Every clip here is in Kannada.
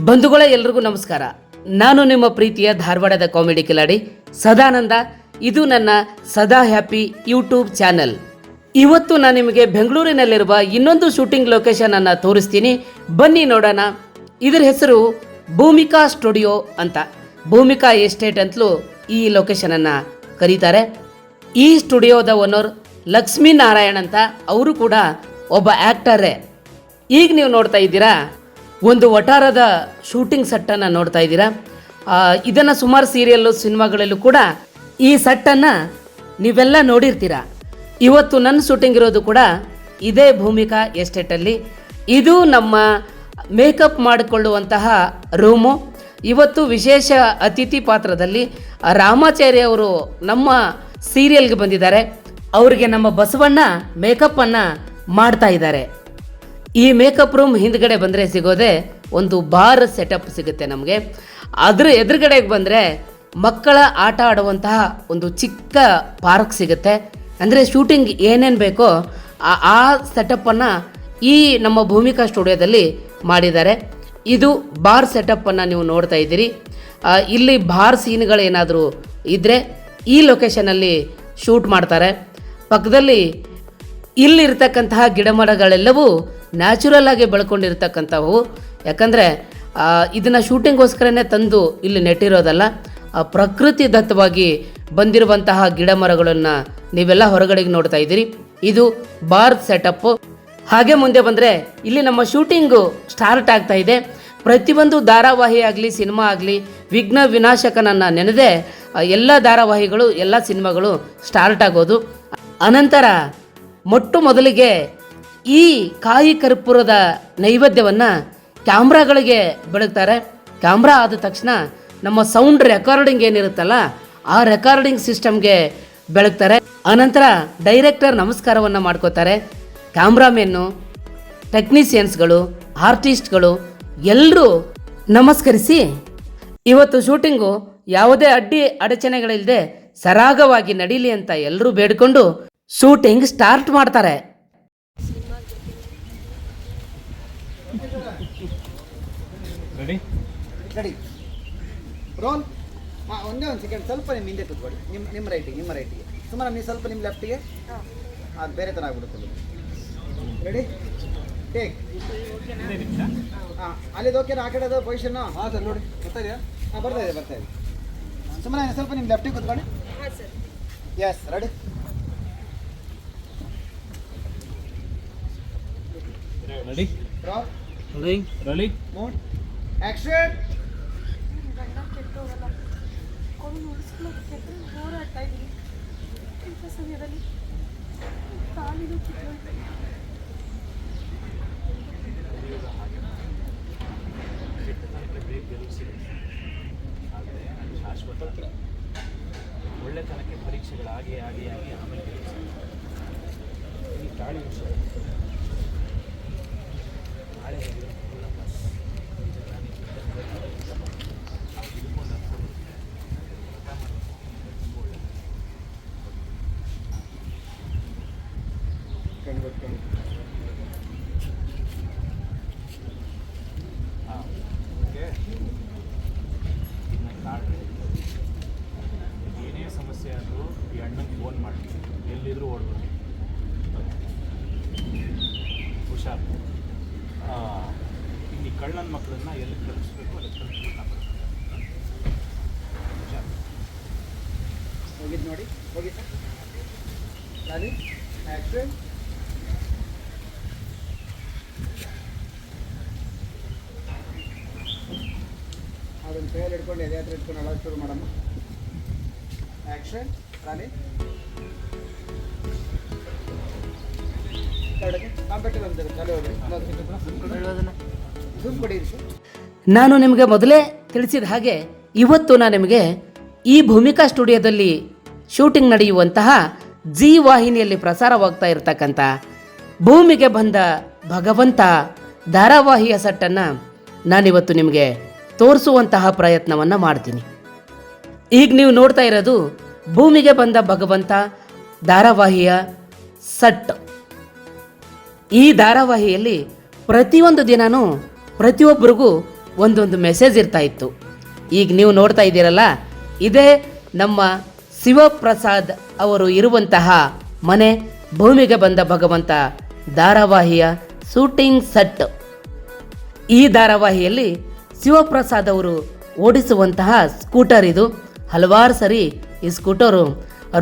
ಬಂಧುಗಳೇ, ಎಲ್ರಿಗೂ ನಮಸ್ಕಾರ. ನಾನು ನಿಮ್ಮ ಪ್ರೀತಿಯ ಧಾರವಾಡದ ಕಾಮಿಡಿ ಕಿಲಾಡಿ ಸದಾನಂದ. ಇದು ನನ್ನ ಸದಾ ಹ್ಯಾಪಿ ಯೂಟ್ಯೂಬ್ ಚಾನಲ್. ಇವತ್ತು ನಾನು ನಿಮಗೆ ಬೆಂಗಳೂರಿನಲ್ಲಿರುವ ಇನ್ನೊಂದು ಶೂಟಿಂಗ್ ಲೊಕೇಶನ್ ಅನ್ನು ತೋರಿಸ್ತೀನಿ. ಬನ್ನಿ ನೋಡೋಣ. ಇದರ ಹೆಸರು ಭೂಮಿಕಾ ಸ್ಟುಡಿಯೋ ಅಂತ. ಭೂಮಿಕಾ ಎಸ್ಟೇಟ್ ಅಂತಲೂ ಈ ಲೊಕೇಶನನ್ನು ಕರೀತಾರೆ. ಈ ಸ್ಟುಡಿಯೋದ ಓನರ್ ಲಕ್ಷ್ಮೀ ನಾರಾಯಣ್ ಅಂತ. ಅವರು ಕೂಡ ಒಬ್ಬ ಆ್ಯಕ್ಟರೇ. ಈಗ ನೀವು ನೋಡ್ತಾ ಇದ್ದೀರಾ, ಒಂದು ವಟಾರದ ಶೂಟಿಂಗ್ ಸೆಟ್ಟನ್ನು ನೋಡ್ತಾ ಇದ್ದೀರಾ. ಇದನ್ನು ಸುಮಾರು ಸೀರಿಯಲ್ಲು ಸಿನಿಮಾಗಳಲ್ಲೂ ಕೂಡ ಈ ಸೆಟ್ಟನ್ನು ನೀವೆಲ್ಲ ನೋಡಿರ್ತೀರ. ಇವತ್ತು ನನ್ನ ಶೂಟಿಂಗ್ ಇರೋದು ಕೂಡ ಇದೇ ಭೂಮಿಕಾ ಎಸ್ಟೇಟಲ್ಲಿ. ಇದು ನಮ್ಮ ಮೇಕಪ್ ಮಾಡಿಕೊಳ್ಳುವಂತಹ ರೂಮು. ಇವತ್ತು ವಿಶೇಷ ಅತಿಥಿ ಪಾತ್ರದಲ್ಲಿ ರಾಮಾಚಾರ್ಯ ಅವರು ನಮ್ಮ ಸೀರಿಯಲ್ಗೆ ಬಂದಿದ್ದಾರೆ. ಅವರಿಗೆ ನಮ್ಮ ಬಸವಣ್ಣ ಮೇಕಪ್ಪನ್ನು ಮಾಡ್ತಾ ಇದ್ದಾರೆ. ಈ ಮೇಕಪ್ ರೂಮ್ ಹಿಂದ್ಗಡೆ ಬಂದರೆ ಸಿಗೋದೆ ಒಂದು ಬಾರ್ ಸೆಟಪ್ ಸಿಗುತ್ತೆ ನಮಗೆ. ಅದರ ಎದುರುಗಡೆಗೆ ಬಂದರೆ ಮಕ್ಕಳ ಆಟ ಆಡುವಂತಹ ಒಂದು ಚಿಕ್ಕ ಪಾರ್ಕ್ ಸಿಗುತ್ತೆ. ಅಂದರೆ ಶೂಟಿಂಗ್ ಏನೇನು ಬೇಕೋ ಆ ಸೆಟಪ್ಪನ್ನು ಈ ನಮ್ಮ ಭೂಮಿಕಾ ಸ್ಟುಡಿಯೋದಲ್ಲಿ ಮಾಡಿದ್ದಾರೆ. ಇದು ಬಾರ್ ಸೆಟಪ್ಪನ್ನು ನೀವು ನೋಡ್ತಾ ಇದ್ದೀರಿ. ಇಲ್ಲಿ ಬಾರ್ ಸೀನ್ಗಳೇನಾದರೂ ಇದ್ದರೆ ಈ ಲೊಕೇಶನಲ್ಲಿ ಶೂಟ್ ಮಾಡ್ತಾರೆ. ಪಕ್ಕದಲ್ಲಿ ಇಲ್ಲಿರ್ತಕ್ಕಂತಹ ಗಿಡ ಮರಗಳೆಲ್ಲವೂ ನ್ಯಾಚುರಲ್ ಆಗಿ ಬೆಳ್ಕೊಂಡಿರ್ತಕ್ಕಂಥವು. ಯಾಕಂದರೆ ಇದನ್ನು ಶೂಟಿಂಗ್ಗೋಸ್ಕರನೇ ತಂದು ಇಲ್ಲಿ ನೆಟ್ಟಿರೋದಲ್ಲ. ಪ್ರಕೃತಿ ದತ್ತವಾಗಿ ಬಂದಿರುವಂತಹ ಗಿಡ ಮರಗಳನ್ನು ನೀವೆಲ್ಲ ಹೊರಗಡೆಗೆ ನೋಡ್ತಾ ಇದ್ದೀರಿ. ಇದು ಬಾರ್ ಸೆಟಪ್ಪು. ಹಾಗೆ ಮುಂದೆ ಬಂದರೆ ಇಲ್ಲಿ ನಮ್ಮ ಶೂಟಿಂಗು ಸ್ಟಾರ್ಟ್ ಆಗ್ತಾ ಇದೆ. ಪ್ರತಿಯೊಂದು ಧಾರಾವಾಹಿ ಆಗಲಿ ಸಿನಿಮಾ ಆಗಲಿ ವಿಘ್ನ ವಿನಾಶಕನನ್ನು ನೆನೆದೇ ಎಲ್ಲ ಧಾರಾವಾಹಿಗಳು ಎಲ್ಲ ಸಿನಿಮಾಗಳು ಸ್ಟಾರ್ಟ್ ಆಗೋದು. ಅನಂತರ ಮೊಟ್ಟ ಮೊದಲಿಗೆ ಈ ಕಾಯಿ ಕರ್ಪೂರದ ನೈವೇದ್ಯವನ್ನು ಕ್ಯಾಮ್ರಾಗಳಿಗೆ ಬೆಳಗ್ತಾರೆ. ಕ್ಯಾಮ್ರಾ ಆದ ತಕ್ಷಣ ನಮ್ಮ ಸೌಂಡ್ ರೆಕಾರ್ಡಿಂಗ್ ಏನಿರುತ್ತಲ್ಲ ಆ ರೆಕಾರ್ಡಿಂಗ್ ಸಿಸ್ಟಮ್ಗೆ ಬೆಳಗ್ತಾರೆ. ಅನಂತರ ಡೈರೆಕ್ಟರ್ ನಮಸ್ಕಾರವನ್ನು ಮಾಡ್ಕೋತಾರೆ. ಕ್ಯಾಮ್ರಾಮೆನ್ನು, ಟೆಕ್ನಿಷಿಯನ್ಸ್ಗಳು, ಆರ್ಟಿಸ್ಟ್ಗಳು ಎಲ್ಲರೂ ನಮಸ್ಕರಿಸಿ ಇವತ್ತು ಶೂಟಿಂಗು ಯಾವುದೇ ಅಡಚಣೆಗಳಿಲ್ಲದೆ ಸರಾಗವಾಗಿ ನಡೀಲಿ ಅಂತ ಎಲ್ಲರೂ ಬೇಡಿಕೊಂಡು ಶೂಟಿಂಗ್ ಸ್ಟಾರ್ಟ್ ಮಾಡ್ತಾರೆ. Ready roll. ಒಂದೇ ಒಂದು ಸೆಕೆಂಡ್, ಸ್ವಲ್ಪ ನಿಮ್ಮ ಹಿಂದೆ ಕೂತ್ಕೊಳ್ಳಿ. ನಿಮ್ಮ ರೈಟಿಗೆ ಸುಮಾರು ನೀವು ಸ್ವಲ್ಪ ನಿಮ್ಮ ಲೆಫ್ಟಿಗೆ. ಅದು ಬೇರೆ ಥರ ಆಗ್ಬಿಡುತ್ತೆ. Ready take. ಹಾಂ, ಅಲ್ಲಿದು ಓಕೆ. ಆ ಕಡೆ ಅದು ಪೊಸಿಷನ್ನು. ಹಾಂ ಸರ್, ನೋಡಿ ಬರ್ತಾ ಇದೆಯಾ? ಹಾಂ, ಬರ್ತಾ ಇದೆ. ಸುಮ್ಮನೆ ಸ್ವಲ್ಪ ನಿಮ್ಮ ಲೆಫ್ಟಿಗೆ ಕೂತ್ಕೊಳ್ಳಿ. Yes, ready. Ready roll. Ready mood action. ಶಾಶ್ವತ ಒಳ್ಳೆತನಕ್ಕೆ ಪರೀಕ್ಷೆಗಳಾಗಿ ಆಮೇಲೆ ಈ ಗಾಳಿ ವಿಷಯ ನಾಳೆ ಏನೇ ಸಮಸ್ಯೆ ಆದರೂ ಈ ಅಣ್ಣಂಗೆ ಫೋನ್ ಮಾಡಿ, ಎಲ್ಲಿದ್ದರೂ ಓಡ್ಬೋದು. ಹುಷಾರು. ಇಲ್ಲಿ ಕಳ್ಳನ ಮಕ್ಕಳನ್ನು ಎಲ್ಲಿ ಕಳಿಸ್ಬೇಕು ಅಲ್ಲಿ ಕಳಿಸ್ಬೇಕು. ಹುಷಾರು. ಹೋಗಿದ್ದು ನೋಡಿ, ಹೋಗಿ ಸರ್. Ready action. ಅದನ್ನು ಕೈಯಲ್ಲಿ ಹಿಡ್ಕೊಂಡು ಎದೆ ಹತ್ರ ಇಟ್ಕೊಂಡು ಅಳೋದು ಶುರು ಮಾಡಮ್ಮ. ಆ್ಯಕ್ಷನ್. ರಾಣಿ ಕಾಂಪೆಕ್ಟರ್ ಅಂತಾರೆ. ಚಾಲು ಹೋಗಿ ಝೂಮ್ ಕೊಡಿ. ನಾನು ನಿಮಗೆ ಮೊದಲೇ ತಿಳಿಸಿದ ಹಾಗೆ ಇವತ್ತು ನಾನು ನಿಮಗೆ ಈ ಭೂಮಿಕಾ ಸ್ಟುಡಿಯೋದಲ್ಲಿ ಶೂಟಿಂಗ್ ನಡೆಯುವಂತಹ ಜಿ ವಾಹಿನಿಯಲ್ಲಿ ಪ್ರಸಾರವಾಗ್ತಾ ಇರತಕ್ಕಂಥ ಭೂಮಿಗೆ ಬಂದ ಭಗವಂತ ಧಾರಾವಾಹಿಯ ಸೆಟ್ಟನ್ನು ನಾನಿವತ್ತು ನಿಮಗೆ ತೋರಿಸುವಂತಹ ಪ್ರಯತ್ನವನ್ನು ಮಾಡ್ತೀನಿ. ಈಗ ನೀವು ನೋಡ್ತಾ ಇರೋದು ಭೂಮಿಗೆ ಬಂದ ಭಗವಂತ ಧಾರಾವಾಹಿಯ ಸೆಟ್. ಈ ಧಾರಾವಾಹಿಯಲ್ಲಿ ಪ್ರತಿಯೊಂದು ದಿನವೂ ಪ್ರತಿಯೊಬ್ಬರಿಗೂ ಒಂದೊಂದು ಮೆಸೇಜ್ ಇರ್ತಾ ಇತ್ತು. ಈಗ ನೀವು ನೋಡ್ತಾ ಇದ್ದೀರಲ್ಲ, ಇದೇ ನಮ್ಮ ಶಿವಪ್ರಸಾದ್ ಅವರು ಇರುವಂತಹ ಮನೆ, ಭೂಮಿಗೆ ಬಂದ ಭಗವಂತ ಧಾರಾವಾಹಿಯ ಶೂಟಿಂಗ್ ಸೆಟ್. ಈ ಧಾರಾವಾಹಿಯಲ್ಲಿ ಶಿವಪ್ರಸಾದ್ ಅವರು ಓಡಿಸುವಂತಹ ಸ್ಕೂಟರ್ ಇದು. ಹಲವಾರು ಸರಿ ಈ ಸ್ಕೂಟರು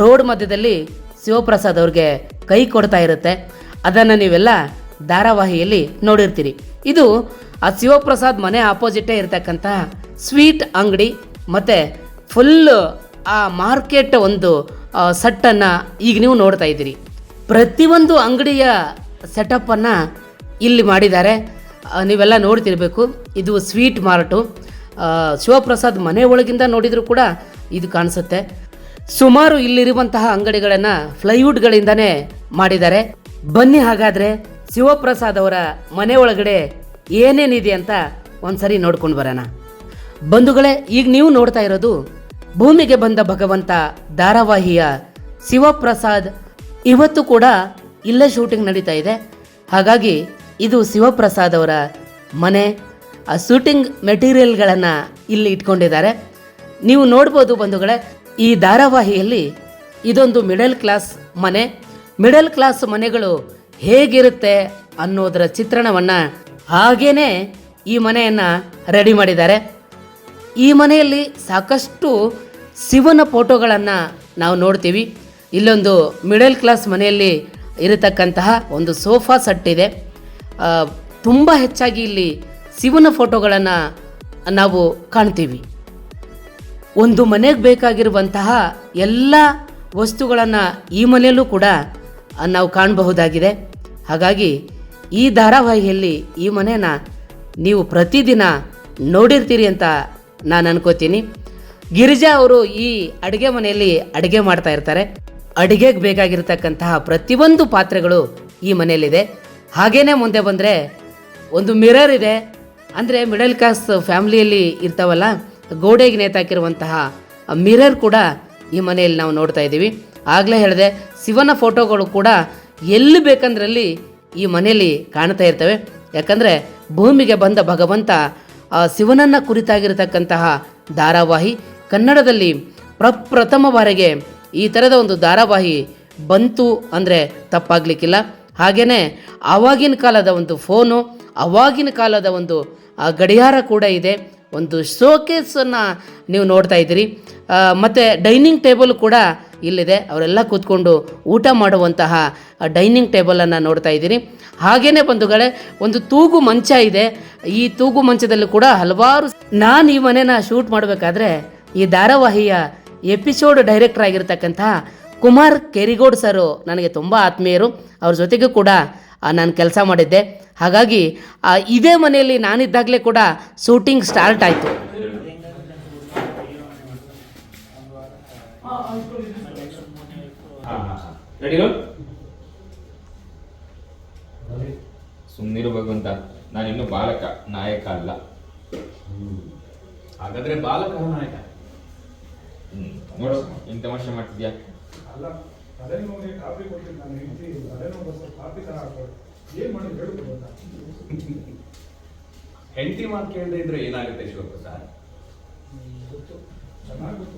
ರೋಡ್ ಮಧ್ಯದಲ್ಲಿ ಶಿವಪ್ರಸಾದ್ ಅವ್ರಿಗೆ ಕೈ ಕೊಡ್ತಾ ಇರುತ್ತೆ. ಅದನ್ನು ನೀವೆಲ್ಲ ಧಾರಾವಾಹಿಯಲ್ಲಿ ನೋಡಿರ್ತೀರಿ. ಇದು ಆ ಶಿವಪ್ರಸಾದ್ ಮನೆ ಆಪೋಸಿಟೇ ಇರತಕ್ಕಂತಹ ಸ್ವೀಟ್ ಅಂಗಡಿ ಮತ್ತು ಫುಲ್ಲು ಆ ಮಾರ್ಕೆಟ್ ಒಂದು ಸೆಟ್ಟನ್ನು ಈಗ ನೀವು ನೋಡ್ತಾ ಇದ್ದೀರಿ. ಪ್ರತಿಯೊಂದು ಅಂಗಡಿಯ ಸೆಟಪ್ಪನ್ನು ಇಲ್ಲಿ ಮಾಡಿದ್ದಾರೆ. ನೀವೆಲ್ಲ ನೋಡ್ತಿರ್ಬೇಕು. ಇದು ಸ್ವೀಟ್ ಮಾರ್ಟು. ಶಿವಪ್ರಸಾದ್ ಮನೆ ಒಳಗಿಂದ ನೋಡಿದರೂ ಕೂಡ ಇದು ಕಾಣಿಸುತ್ತೆ. ಸುಮಾರು ಇಲ್ಲಿರುವಂತಹ ಅಂಗಡಿಗಳನ್ನು ಪ್ಲೈವುಡ್ಗಳಿಂದನೇ ಮಾಡಿದ್ದಾರೆ. ಬನ್ನಿ ಹಾಗಾದರೆ ಶಿವಪ್ರಸಾದ್ ಅವರ ಮನೆ ಒಳಗಡೆ ಏನೇನಿದೆ ಅಂತ ಒಂದ್ಸರಿ ನೋಡ್ಕೊಂಡು ಬರೋಣ. ಬಂಧುಗಳೇ, ಈಗ ನೀವು ನೋಡ್ತಾ ಇರೋದು ಭೂಮಿಗೆ ಬಂದ ಭಗವಂತ ಧಾರಾವಾಹಿಯ ಶಿವಪ್ರಸಾದ್. ಇವತ್ತು ಕೂಡ ಇಲ್ಲೇ ಶೂಟಿಂಗ್ ನಡೀತಾ ಇದೆ. ಹಾಗಾಗಿ ಇದು ಶಿವಪ್ರಸಾದ್ ಅವರ ಮನೆ. ಆ ಶೂಟಿಂಗ್ ಮೆಟೀರಿಯಲ್ಗಳನ್ನು ಇಲ್ಲಿ ಇಟ್ಕೊಂಡಿದ್ದಾರೆ. ನೀವು ನೋಡ್ಬೋದು ಬಂಧುಗಳೇ, ಈ ಧಾರಾವಾಹಿಯಲ್ಲಿ ಇದೊಂದು ಮಿಡಲ್ ಕ್ಲಾಸ್ ಮನೆ. ಮಿಡಲ್ ಕ್ಲಾಸ್ ಮನೆಗಳು ಹೇಗಿರುತ್ತೆ ಅನ್ನೋದರ ಚಿತ್ರಣವನ್ನು ಹಾಗೇ ಈ ಮನೆಯನ್ನು ರೆಡಿ ಮಾಡಿದ್ದಾರೆ. ಈ ಮನೆಯಲ್ಲಿ ಸಾಕಷ್ಟು ಶಿವನ ಫೋಟೋಗಳನ್ನು ನಾವು ನೋಡ್ತೀವಿ. ಇಲ್ಲೊಂದು ಮಿಡಲ್ ಕ್ಲಾಸ್ ಮನೆಯಲ್ಲಿ ಇರತಕ್ಕಂತಹ ಒಂದು ಸೋಫಾ ಸೆಟ್ ಇದೆ. ತುಂಬ ಹೆಚ್ಚಾಗಿ ಇಲ್ಲಿ ಶಿವನ ಫೋಟೋಗಳನ್ನು ನಾವು ಕಾಣ್ತೀವಿ. ಒಂದು ಮನೆಗೆ ಬೇಕಾಗಿರುವಂತಹ ಎಲ್ಲ ವಸ್ತುಗಳನ್ನು ಈ ಮನೆಯಲ್ಲೂ ಕೂಡ ನಾವು ಕಾಣಬಹುದಾಗಿದೆ. ಹಾಗಾಗಿ ಈ ಧಾರಾವಾಹಿಯಲ್ಲಿ ಈ ಮನೆಯನ್ನು ನೀವು ಪ್ರತಿದಿನ ನೋಡಿರ್ತೀರಿ ಅಂತ ನಾನು ಅನ್ಕೋತೀನಿ. ಗಿರಿಜಾ ಅವರು ಈ ಅಡುಗೆ ಮನೆಯಲ್ಲಿ ಅಡುಗೆ ಮಾಡ್ತಾ ಇರ್ತಾರೆ. ಅಡುಗೆಗೆ ಬೇಕಾಗಿರ್ತಕ್ಕಂತಹ ಪ್ರತಿಯೊಂದು ಪಾತ್ರೆಗಳು ಈ ಮನೆಯಲ್ಲಿದೆ. ಹಾಗೇನೆ ಮುಂದೆ ಬಂದರೆ ಒಂದು ಮಿರರ್ ಇದೆ. ಅಂದರೆ ಮಿಡಲ್ ಕ್ಲಾಸ್ ಫ್ಯಾಮಿಲಿಯಲ್ಲಿ ಇರ್ತಾವಲ್ಲ, ಗೋಡೆಗೆ ನೇತಾಕಿರುವಂತಹ ಮಿರರ್ ಕೂಡ ಈ ಮನೆಯಲ್ಲಿ ನಾವು ನೋಡ್ತಾ ಇದ್ದೀವಿ. ಆಗಲೇ ಹೇಳಿದೆ, ಶಿವನ ಫೋಟೋಗಳು ಕೂಡ ಎಲ್ಲಿ ಬೇಕಂದ್ರಲ್ಲಿ ಈ ಮನೆಯಲ್ಲಿ ಕಾಣ್ತಾ ಇರ್ತವೆ. ಯಾಕಂದರೆ ಭೂಮಿಗೆ ಬಂದ ಭಗವಂತ ಶಿವನನ್ನು ಕುರಿತಾಗಿರತಕ್ಕಂತಹ ಧಾರಾವಾಹಿ ಕನ್ನಡದಲ್ಲಿ ಪ್ರಪ್ರಥಮ ಬಾರಿಗೆ ಈ ಥರದ ಒಂದು ಧಾರಾವಾಹಿ ಬಂತು ಅಂದರೆ ತಪ್ಪಾಗಲಿಕ್ಕಿಲ್ಲ. ಹಾಗೆಯೇ ಆವಾಗಿನ ಕಾಲದ ಒಂದು ಫೋನು, ಆವಾಗಿನ ಕಾಲದ ಒಂದು ಗಡಿಯಾರ ಕೂಡ ಇದೆ. ಒಂದು ಶೋಕೇಸನ್ನು ನೀವು ನೋಡ್ತಾ ಇದ್ದೀರಿ. ಮತ್ತು ಡೈನಿಂಗ್ ಟೇಬಲ್ ಕೂಡ ಇಲ್ಲಿದೆ. ಅವರೆಲ್ಲ ಕೂತ್ಕೊಂಡು ಊಟ ಮಾಡುವಂತಹ ಡೈನಿಂಗ್ ಟೇಬಲನ್ನು ನೋಡ್ತಾ ಇದ್ದೀರಿ. ಹಾಗೇ ಬಂಧುಗಳೇ, ಒಂದು ತೂಗು ಮಂಚ ಇದೆ. ಈ ತೂಗು ಮಂಚದಲ್ಲೂ ಕೂಡ ಹಲವಾರು, ನಾನು ಈ ಮನೆನ ಶೂಟ್ ಮಾಡಬೇಕಾದ್ರೆ ಈ ಧಾರಾವಾಹಿಯ ಎಪಿಸೋಡ್ ಡೈರೆಕ್ಟರ್ ಆಗಿರ್ತಕ್ಕಂತಹ ಕುಮಾರ್ ಕೆರಿಗೋಡ್ ಸರು ನನಗೆ ತುಂಬ ಆತ್ಮೀಯರು. ಅವ್ರ ಜೊತೆಗೂ ಕೂಡ ನಾನು ಕೆಲಸ ಮಾಡಿದ್ದೆ. ಹಾಗಾಗಿ ಇದೇ ಮನೆಯಲ್ಲಿ ನಾನಿದ್ದಾಗಲೇ ಕೂಡ ಶೂಟಿಂಗ್ ಸ್ಟಾರ್ಟ್ ಆಯಿತು. ಸುಮ್ಮನಿರು ಭಗವಂತ, ನಾನಿನ್ನು ಬಾಲಕ, ನಾಯಕ ಅಲ್ಲ. ಹಾಗಾದ್ರೆ ಬಾಲಕ ನಾಯಕ. ನೋಡು, ಏನ್ ತಮಾಷೆ ಮಾಡ್ತಿದ್ಯಾ? ಅಲ್ಲ, ಅದೇ ನೋಡಿ ಕಾಫಿ ಕೊಟ್ಟಿದ್ದು ನಾನು ಹೆಂಡತಿ, ಅದೇ ನೋಡಿ ಕಾಫಿ ತರ ಹಾಕೋದು. ಏನ್ ಮಾಡೋದು ಹೇಳುದು ಗೊತ್ತಾ? ಹೆಂಡತಿ ಮಾತು ಕೇಳದೆ ಇದ್ರೆ ಏನಾಗುತ್ತೆ ಶಿವಪ್ರಸಾದ್? ಗೊತ್ತು, ಚೆನ್ನಾಗಿ ಗೊತ್ತು.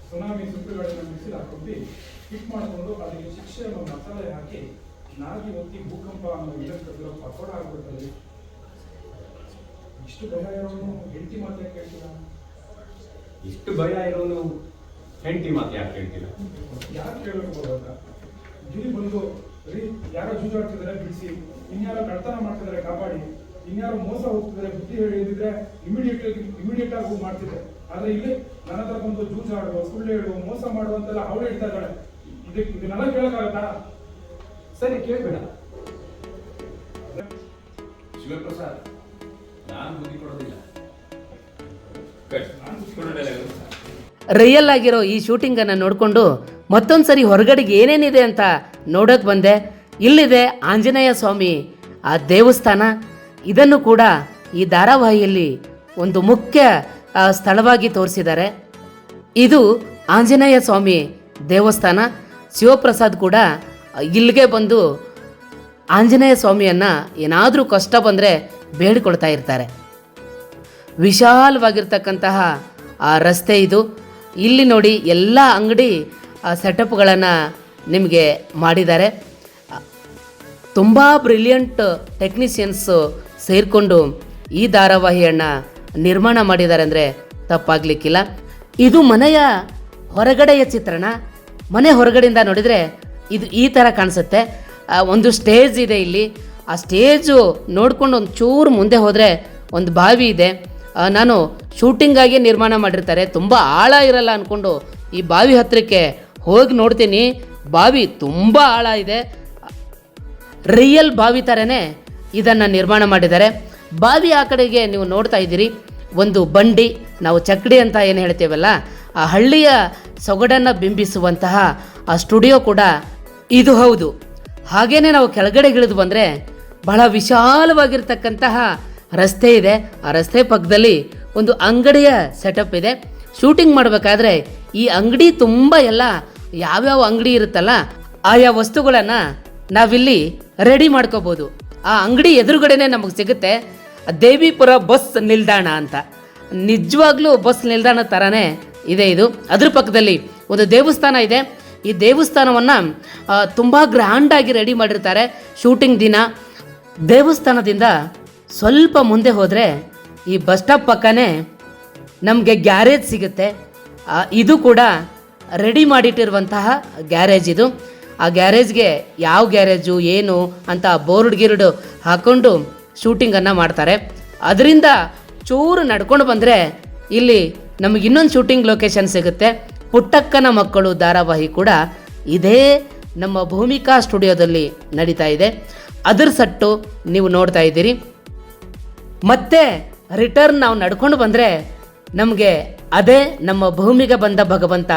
ಸುನಾಮಿ ಸುದ್ದಿಗಳನ್ನ ಮಿಕ್ಸಿಲ್ ಹಾಕೊಂಡು ಹಿಟ್ ಮಾಡಿಕೊಂಡು ಅದಕ್ಕೆ ಶಿಕ್ಷೆ ಅನ್ನೋ ಮಸಾಲೆ ಹಾಕಿ ನಾಗಿ ಒತ್ತಿ ಭೂಕಂಪ ಅನ್ನೋ ಇದಕ್ಕೆ ಕಟ್ಟಿರೋ ಪಕೋಡ ಆಗ್ಬಿಡ್ತದೆ. ಇಷ್ಟು ಭಯ ಇರೋನು ಹೆಂಡತಿ ಮಾತೇ ಕೇಳ್ತೀರ? ಇಷ್ಟು ಭಯ ಇರೋನು ಹೆಂಡತಿ ಮಾತು ಯಾಕೆ ಕೇಳ್ತಿಲ್ಲ? ಯಾರು ಕೇಳಬೇಕು ಗೊತ್ತಾ? ಗಿರಿ ಬಂದು ರೀ ಯಾರೋ ಜೂಜಾಡ್ತಿದ್ದಾರೆ ಬಿಡಿಸಿ, ಇನ್ಯಾರೋ ಕಳ್ತನ ಮಾಡ್ತಿದ್ದಾರೆ ಕಾಪಾಡಿ, ಇನ್ಯಾರೋ ಮೋಸ ಹೋಗ್ತಿದ್ದಾರೆ ಬುದ್ಧಿ ಹೇಳಿದ್ರೆ ಇಮಿಡಿಯೇಟ್ ಆಗಿ ಹೋಗಿ ಮಾಡ್ತಿದ್ದೆ. ಆದ್ರೆ ಇಲ್ಲಿ ನನ್ನ ಹತ್ರ ಬಂದು ಜೂಜಾಡುವ, ಸುಳ್ಳು ಹೇಳುವ, ಮೋಸ ಮಾಡುವಂತೆಲ್ಲ ಅವಳು ಹೇಳ್ತಾ ಇದ್ದಾಳೆ. ಇದನ್ನೆಲ್ಲ ಕೇಳಕ್ಕಾಗತ್ತಾ? ಸರಿ, ಕೇಳ್ಬೇಡ ಶಿವಪ್ರಸಾದ್. ನಾನು ಬುದ್ಧಿ ಕೊಡೋದಿಲ್ಲ. ರಿಯಲ್ ಆಗಿರೋ ಈ ಶೂಟಿಂಗನ್ನು ನೋಡಿಕೊಂಡು ಮತ್ತೊಂದು ಸರಿ ಹೊರಗಡೆಗೆ ಏನೇನಿದೆ ಅಂತ ನೋಡೋಕೆ ಬಂದೆ. ಇಲ್ಲಿದೆ ಆಂಜನೇಯ ಸ್ವಾಮಿ ಆ ದೇವಸ್ಥಾನ. ಇದನ್ನು ಕೂಡ ಈ ಧಾರಾವಾಹಿಯಲ್ಲಿ ಒಂದು ಮುಖ್ಯ ಸ್ಥಳವಾಗಿ ತೋರಿಸಿದ್ದಾರೆ. ಇದು ಆಂಜನೇಯ ಸ್ವಾಮಿ ದೇವಸ್ಥಾನ. ಶಿವಪ್ರಸಾದ್ ಕೂಡ ಇಲ್ಲಿಗೆ ಬಂದು ಆಂಜನೇಯ ಸ್ವಾಮಿಯನ್ನು ಏನಾದರೂ ಕಷ್ಟ ಬಂದರೆ ಬೇಡಿಕೊಳ್ತಾ ಇರ್ತಾರೆ. ವಿಶಾಲವಾಗಿರ್ತಕ್ಕಂತಹ ಆ ರಸ್ತೆ ಇದು. ಇಲ್ಲಿ ನೋಡಿ ಎಲ್ಲ ಅಂಗಡಿ ಸೆಟಪ್ಗಳನ್ನು ನಿಮಗೆ ಮಾಡಿದ್ದಾರೆ. ತುಂಬ ಬ್ರಿಲಿಯಂಟ್ ಟೆಕ್ನಿಷಿಯನ್ಸು ಸೇರಿಕೊಂಡು ಈ ಧಾರಾವಾಹಿಯನ್ನು ನಿರ್ಮಾಣ ಮಾಡಿದ್ದಾರೆ ಅಂದರೆ ತಪ್ಪಾಗಲಿಕ್ಕಿಲ್ಲ. ಇದು ಮನೆಯ ಹೊರಗಡೆಯ ಚಿತ್ರಣ. ಮನೆ ಹೊರಗಡೆಯಿಂದ ನೋಡಿದರೆ ಇದು ಈ ಥರ ಕಾಣಿಸುತ್ತೆ. ಒಂದು ಸ್ಟೇಜ್ ಇದೆ ಇಲ್ಲಿ. ಆ ಸ್ಟೇಜು ನೋಡ್ಕೊಂಡು ಒಂದು ಚೂರು ಮುಂದೆ ಹೋದರೆ ಒಂದು ಬಾವಿ ಇದೆ. ನಾನು ಶೂಟಿಂಗಾಗಿ ನಿರ್ಮಾಣ ಮಾಡಿರ್ತಾರೆ, ತುಂಬ ಆಳ ಇರಲ್ಲ ಅಂದ್ಕೊಂಡು ಈ ಬಾವಿ ಹತ್ತಿರಕ್ಕೆ ಹೋಗಿ ನೋಡ್ತೀನಿ. ಬಾವಿ ತುಂಬ ಆಳ ಇದೆ. ರಿಯಲ್ ಬಾವಿ ಥರನೇ ಇದನ್ನು ನಿರ್ಮಾಣ ಮಾಡಿದ್ದಾರೆ. ಬಾವಿ ಆ ಕಡೆಗೆ ನೀವು ನೋಡ್ತಾ ಇದ್ದೀರಿ ಒಂದು ಬಂಡಿ, ನಾವು ಚಕ್ಕಡಿ ಅಂತ ಏನು ಹೇಳ್ತೇವಲ್ಲ, ಆ ಹಳ್ಳಿಯ ಸೊಗಡನ್ನು ಬಿಂಬಿಸುವಂತಹ ಆ ಸ್ಟುಡಿಯೋ ಕೂಡ ಇದು ಹೌದು. ಹಾಗೇನೆ ನಾವು ಕೆಳಗಡೆ ಇಳಿದು ಬಂದರೆ ಬಹಳ ವಿಶಾಲವಾಗಿರ್ತಕ್ಕಂತಹ ರಸ್ತೆ ಇದೆ. ಆ ರಸ್ತೆ ಪಕ್ಕದಲ್ಲಿ ಒಂದು ಅಂಗಡಿಯ ಸೆಟಪ್ ಇದೆ. ಶೂಟಿಂಗ್ ಮಾಡಬೇಕಾದ್ರೆ ಈ ಅಂಗಡಿ ತುಂಬ ಎಲ್ಲ ಯಾವ್ಯಾವ ಅಂಗಡಿ ಇರುತ್ತಲ್ಲ ಆಯಾ ವಸ್ತುಗಳನ್ನು ನಾವಿಲ್ಲಿ ರೆಡಿ ಮಾಡ್ಕೋಬೋದು. ಆ ಅಂಗಡಿ ಎದುರುಗಡೆನೆ ನಮಗೆ ಸಿಗುತ್ತೆ ದೇವಿಪುರ ಬಸ್ ನಿಲ್ದಾಣ ಅಂತ. ನಿಜವಾಗ್ಲೂ ಬಸ್ ನಿಲ್ದಾಣ ಥರನೇ ಇದೆ ಇದು. ಅದ್ರ ಪಕ್ಕದಲ್ಲಿ ಒಂದು ದೇವಸ್ಥಾನ ಇದೆ. ಈ ದೇವಸ್ಥಾನವನ್ನು ತುಂಬ ಗ್ರ್ಯಾಂಡಾಗಿ ರೆಡಿ ಮಾಡಿರ್ತಾರೆ ಶೂಟಿಂಗ್ ದಿನ. ದೇವಸ್ಥಾನದಿಂದ ಸ್ವಲ್ಪ ಮುಂದೆ ಹೋದರೆ ಈ ಬಸ್ ಸ್ಟಾಪ್ ಪಕ್ಕನೇ ನಮಗೆ ಗ್ಯಾರೇಜ್ ಸಿಗುತ್ತೆ. ಇದು ಕೂಡ ರೆಡಿ ಮಾಡಿಟ್ಟಿರುವಂತಹ ಗ್ಯಾರೇಜ್ ಇದು. ಆ ಗ್ಯಾರೇಜ್ಗೆ ಯಾವ ಗ್ಯಾರೇಜು ಏನು ಅಂತ ಬೋರ್ಡ್ ಗಿರ್ಡು ಹಾಕ್ಕೊಂಡು ಶೂಟಿಂಗನ್ನು ಮಾಡ್ತಾರೆ. ಅದರಿಂದ ಚೂರು ನಡ್ಕೊಂಡು ಬಂದರೆ ಇಲ್ಲಿ ನಮಗೆ ಇನ್ನೊಂದು ಶೂಟಿಂಗ್ ಲೊಕೇಶನ್ ಸಿಗುತ್ತೆ. ಪುಟ್ಟಕ್ಕನ ಮಕ್ಕಳು ಧಾರಾವಾಹಿ ಕೂಡ ಇದೇ ನಮ್ಮ ಭೂಮಿಕಾ ಸ್ಟುಡಿಯೋದಲ್ಲಿ ನಡೀತಾ ಇದೆ. ಅದರ ಸಟ್ಟು ನೀವು ನೋಡ್ತಾ ಇದ್ದೀರಿ. ಮತ್ತೆ ರಿಟರ್ನ್ ನಾವು ನಡ್ಕೊಂಡು ಬಂದರೆ ನಮಗೆ ಅದೇ ನಮ್ಮ ಭೂಮಿಗೆ ಬಂದ ಭಗವಂತ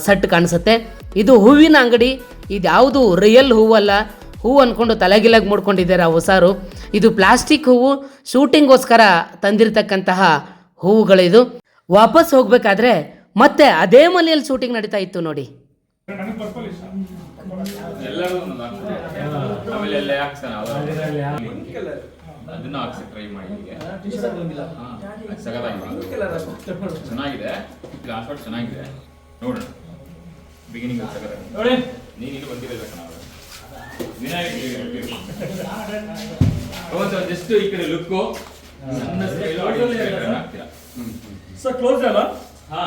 ಸಟ್ ಕಾಣಿಸುತ್ತೆ. ಇದು ಹೂವಿನ ಅಂಗಡಿ. ಇದು ಯಾವುದು ರಿಯಲ್ ಹೂವಲ್ಲ. ಹೂವು ಅಂದ್ಕೊಂಡು ತಲೆಗಿಲಾಗಿ ಮೂಡ್ಕೊಂಡಿದ್ದಾರೆ ಆ ಹೊಸಾರು. ಇದು ಪ್ಲಾಸ್ಟಿಕ್ ಹೂವು, ಶೂಟಿಂಗೋಸ್ಕರ ತಂದಿರತಕ್ಕಂತಹ ಹೂವುಗಳಿದು. ವಾಪಸ್ ಹೋಗಬೇಕಾದ್ರೆ ಮತ್ತೆ ಅದೇ ಮನೆಯಲ್ಲಿ ಶೂಟಿಂಗ್ ನಡೀತಾ ಇತ್ತು ನೋಡಿ. ನನಗೆ ಪರ್ಪಲ್ ಇಷ್ಟ. ಎಲ್ಲರೂ ಒಂದೊಂದು ಹಾಕ್ತಾರೆ. ಆಮೇಲೆ ಎಲ್ಲ ಹಾಕ್ತಾನೆ ಅದನ್ನ ಹಾಕ್ಸಿ ಟ್ರೈ ಮಾಡಿ. ಚೆನ್ನಾಗಿದೆ, ಗ್ಲಾಸ್ ವರ್ಕ್ ಚೆನ್ನಾಗಿದೆ. ನೋಡೋಣ ಬಿಗಿನಿಂಗ್ ಸಗದಾಗಿ ನೀನು ಇಲ್ಲಿ ಬಂದಿರಲ್ಲ ಕಣ. ಜಸ್ಟ್ ಈ ಕಡೆ ಲುಕ್ಕು ಸಣ್ಣ ಸ್ಟೈಲು ಆಗ್ತೀರಾ ಸರ್ ಕ್ಲೋಸ್ ಅಲ್ಲ? ಹಾ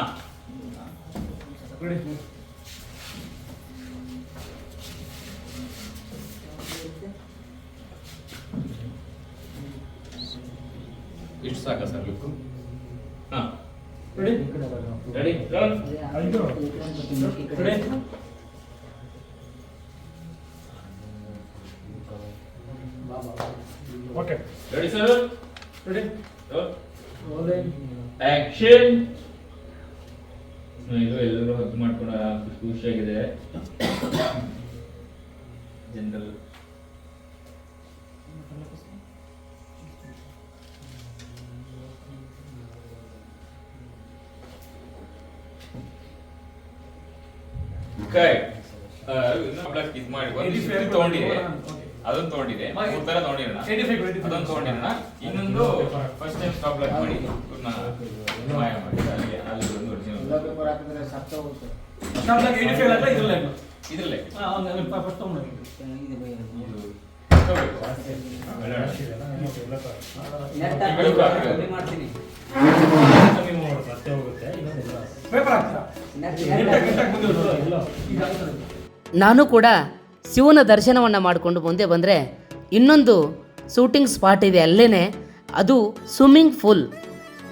ಇಷ್ಟು ಸಾಕ ಸರ್ ಲುಕ್ಕು? ಹಾ ರೆಡಿ ರೆಡಿ ರೋಲ್. ಆಯ್ತು ready okay ready sir ready action. ಇದು ಎಲ್ಲರೂ ಹದ್ದು ಮಾಡ್ಕೊಂಡ ಖುಷಿಯಾಗಿದೆ. ಜನರಲ್ ಇದು ಮಾಡಿ ತಗೊಂಡಿದೆ, ಅದೊಂದು ತಗೊಂಡಿದೆ, 3 ತರ ತಗೊಂಡಿರೋಣ, ಅದೊಂದು ತಗೊಂಡಿರೋಣ. ಇನ್ನೊಂದು ಫಸ್ಟ್ ಟೈಮ್ ಸ್ಟಾಪ್ ಲಾಕ್ ಮಾಡಿ ಮಾಯ ಮಾಡಿ ಅಲ್ಲಿಗೆ ಅಲ್ಲಿ ಒಂದು ಒರಿಜಿನಲ್ ಇದ್ರಲ್ಲೇ ನಾನು ಕೂಡ ಶಿವನ ದರ್ಶನವನ್ನು ಮಾಡಿಕೊಂಡು ಮುಂದೆ ಬಂದರೆ ಇನ್ನೊಂದು ಶೂಟಿಂಗ್ ಸ್ಪಾಟ್ ಇದೆ ಅಲ್ಲೇ. ಅದು ಸ್ವಿಮ್ಮಿಂಗ್ ಪೂಲ್.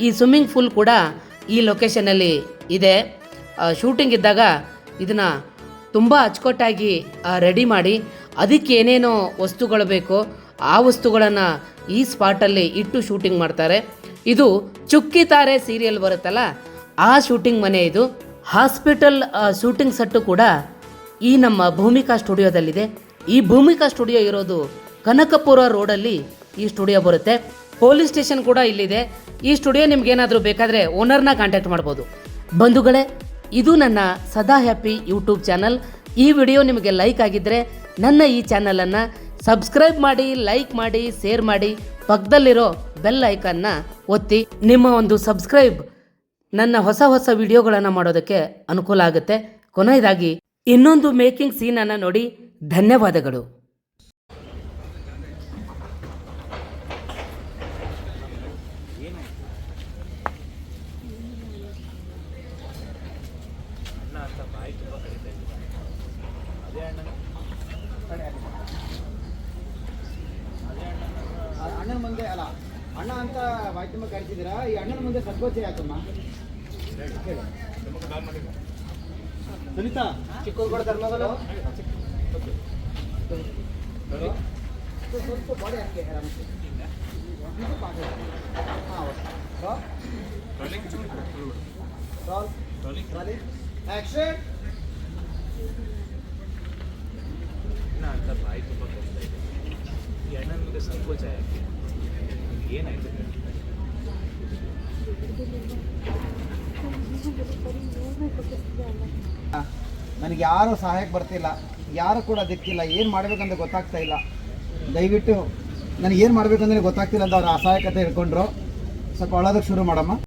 ಈ ಸ್ವಿಮ್ಮಿಂಗ್ ಪೂಲ್ ಕೂಡ ಈ ಲೊಕೇಶನಲ್ಲಿ ಇದೆ. ಶೂಟಿಂಗ್ ಇದ್ದಾಗ ಇದನ್ನು ತುಂಬ ಅಚ್ಚುಕಟ್ಟಾಗಿ ರೆಡಿ ಮಾಡಿ ಅದಕ್ಕೆ ಏನೇನೋ ವಸ್ತುಗಳು ಬೇಕೋ ಆ ವಸ್ತುಗಳನ್ನು ಈ ಸ್ಪಾಟಲ್ಲಿ ಇಟ್ಟು ಶೂಟಿಂಗ್ ಮಾಡ್ತಾರೆ. ಇದು ಚುಕ್ಕಿ ತಾರೆ ಸೀರಿಯಲ್ ಬರುತ್ತಲ್ಲ ಆ ಶೂಟಿಂಗ್ ಮನೆ ಇದು. ಹಾಸ್ಪಿಟಲ್ ಶೂಟಿಂಗ್ ಸೆಟ್ಟು ಕೂಡ ಈ ನಮ್ಮ ಭೂಮಿಕಾ ಸ್ಟುಡಿಯೋದಲ್ಲಿದೆ. ಈ ಭೂಮಿಕಾ ಸ್ಟುಡಿಯೋ ಇರೋದು ಕನಕಪುರ ರೋಡಲ್ಲಿ ಈ ಸ್ಟುಡಿಯೋ ಬರುತ್ತೆ. ಪೊಲೀಸ್ ಸ್ಟೇಷನ್ ಕೂಡ ಇಲ್ಲಿದೆ. ಈ ಸ್ಟುಡಿಯೋ ನಿಮ್ಗೇನಾದರೂ ಬೇಕಾದರೆ ಓನರ್ನ ಕಾಂಟ್ಯಾಕ್ಟ್ ಮಾಡ್ಬೋದು. ಬಂಧುಗಳೇ, ಇದು ನನ್ನ ಸದಾ ಹ್ಯಾಪಿ ಯೂಟ್ಯೂಬ್ ಚಾನಲ್. ಈ ವಿಡಿಯೋ ನಿಮಗೆ ಲೈಕ್ ಆಗಿದ್ದರೆ ನನ್ನ ಈ ಚಾನಲನ್ನು ಸಬ್ಸ್ಕ್ರೈಬ್ ಮಾಡಿ, ಲೈಕ್ ಮಾಡಿ, ಶೇರ್ ಮಾಡಿ, ಪಕ್ಕದಲ್ಲಿರೋ ಬೆಲ್ ಐಕಾನ್ನ ಒತ್ತಿ. ನಿಮ್ಮ ಒಂದು ಸಬ್ಸ್ಕ್ರೈಬ್ ನನ್ನ ಹೊಸ ಹೊಸ ವಿಡಿಯೋಗಳನ್ನು ಮಾಡೋದಕ್ಕೆ ಅನುಕೂಲ ಆಗುತ್ತೆ. ಕೊನೆಯದಾಗಿ ಇನ್ನೊಂದು ಮೇಕಿಂಗ್ ಸೀನನ್ನು ನೋಡಿ. ಧನ್ಯವಾದಗಳು. ಅಣ್ಣ ಅಂತ ಬಾಯಿ ತುಂಬ ಕರೀತಾ ಇದ್ದೀನಿ. ಅದೇ ಅಣ್ಣ ಅಣ್ಣನ ಮುಂದೆ ಅಲ್ಲ, ಅಣ್ಣ ಅಂತ ಬಾಯಿ ತುಂಬ ಕರಿತಿದ್ದೀರಾ, ಈ ಅಣ್ಣನ ಮುಂದೆ ಸಂಕೋಚ ಯಾಕಮ್ಮ? ಹೇಳು. ಸುನೀತಾ, ಚಿಕ್ಕೂರ್ಗೋಡ ಧರ್ಮಗಳು ಸ್ವಲ್ಪ ಬಾಡಿ ಹಾಕಿ ಆರಾಮಿಸಿ. ಹಾಂ, ಓಕೆ. ಆ್ಯಕ್ಷನ್. ಅಣ್ಣ ಅಂತ ಬಾಯಿ ತುಂಬ ಕರೀತಾ ಇದ್ದೀನಿ. ಈ ಅಣ್ಣನ ಮುಂದೆ ಸಂಕೋಚ ಯಾಕೆ? ಏನಾಯ್ತು? ನನಗೆ ಯಾರೂ ಸಹಾಯಕ್ಕೆ ಬರ್ತಿಲ್ಲ, ಯಾರು ಕೂಡ ದಿಕ್ಕಿಲ್ಲ, ಏನು ಮಾಡಬೇಕಂತ ಗೊತ್ತಾಗ್ತಾ ಇಲ್ಲ. ದಯವಿಟ್ಟು ನನಗೆ ಏನು ಮಾಡಬೇಕಂದ್ರೆ ಗೊತ್ತಾಗ್ತಿಲ್ಲ ಅಂತ ಅವ್ರ ಅಸಹಾಯಕತೆ ಹಿಡ್ಕೊಂಡ್ರು. ಸ್ವಲ್ಪ ಅಳೋದಕ್ಕೆ ಶುರು ಮಾಡಮ್ಮ.